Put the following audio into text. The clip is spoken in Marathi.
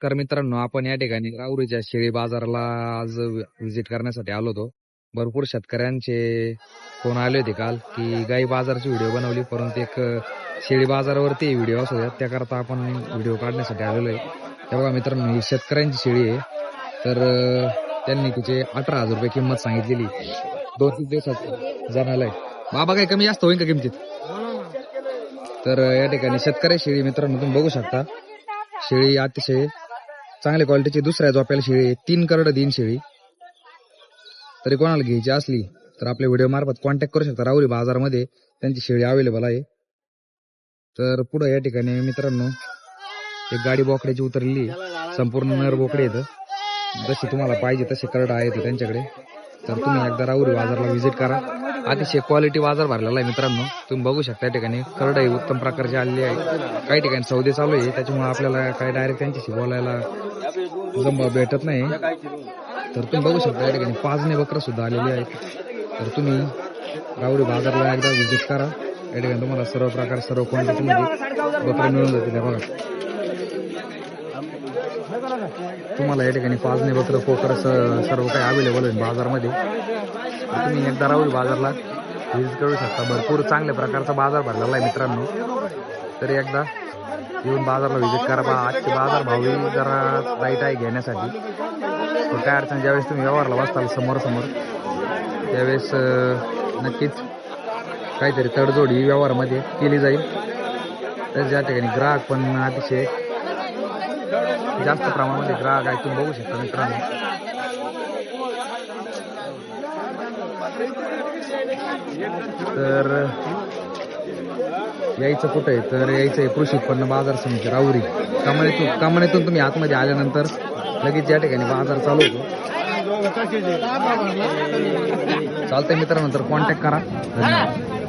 तर मित्रांनो, आपण या ठिकाणी राहुरीच्या शेळी बाजाराला आज व्हिजिट करण्यासाठी आलो होतो. भरपूर शेतकऱ्यांचे फोन आले होते काल की गाई बाजारची व्हिडिओ बनवली, परंतु एक शेळी बाजारावरती व्हिडिओ असू द्या त्याकरता आपण व्हिडिओ काढण्यासाठी आलेलो आहे. हे बघा मित्रांनो, ही शेतकऱ्यांची शेळी आहे. तर त्यांनी तिचे 18,000 रुपये किंमत सांगितलेली. 2-3 दिवसात जाण्याला आहे. बाबा काही कमी जास्त होईल का किमतीत? तर या ठिकाणी शेतकरी शेळी मित्रांनो तुम्ही बघू शकता. शेळी अतिशय चांगल्या क्वालिटीची दुसऱ्या झोप्याला शेळी, 3 करड दिन शेळी. तरी कोणाला घ्यायची असली तर आपल्या व्हिडिओ मार्फत कॉन्टॅक्ट करू शकता. राहुरी बाजारमध्ये त्यांची शेळी अवेलेबल आहे. तर पुढे या ठिकाणी मित्रांनो एक गाडी बोकड्याची उतरलेली, संपूर्ण नर बोकडे येतं. जशी तुम्हाला पाहिजे तसे करड आहेत त्यांच्याकडे. तर तुम्ही एकदा राहुरी बाजारला व्हिजिट करा. अतिशय क्वालिटी बाजार भरलेला आहे मित्रांनो. तुम्ही बघू शकता या ठिकाणी करड ही उत्तम प्रकारची आलेली आहे. काही ठिकाणी सौदे चालू आहे, त्याच्यामुळे आपल्याला काही डायरेक्ट त्यांच्याशी बोलायला भेटत नाही. तर तुम्ही बघू शकता या ठिकाणी पाजणे बकरं सुद्धा आलेली आहेत. तर तुम्ही राहुरी बाजारला एकदा व्हिजिट करा. या ठिकाणी तुम्हाला सर्व प्रकार सर्व क्वांटिटीमध्ये बकरं मिळून जातील. बघा तुम्हाला या ठिकाणी पाजणे बकरं कोकर सर्व काही अवेलेबल आहे बाजारमध्ये. तुम्ही एकदा राहुरी बाजारला व्हिजिट करू शकता. भरपूर चांगल्या प्रकारचा बाजार भरलेला आहे मित्रांनो. तरी एकदा येऊन बाजारला व्हिजिट करा. आजचे बाजार भावही जरा राईट आहे घेण्यासाठी. तर काय अडचण, ज्यावेळेस तुम्ही व्यवहारला बसताल समोर त्यावेळेस नक्कीच काहीतरी तडजोड ही व्यवहारामध्ये केली जाईल. तर या ठिकाणी ग्राहक पण अतिशय जास्त प्रमाणामध्ये ग्राहक आहे, तुम्ही बघू शकता मित्रांनो. तर यायचं कुठं आहे, तर यायचं आहे कृषी उत्पन्न बाजार समिती राहुरी कमानीतून तुम्ही आतमध्ये आल्यानंतर लगेच या ठिकाणी बाजार चालू होतो. चालतंय मित्रांनो, तर कॉन्टॅक्ट करा. धन्यवाद.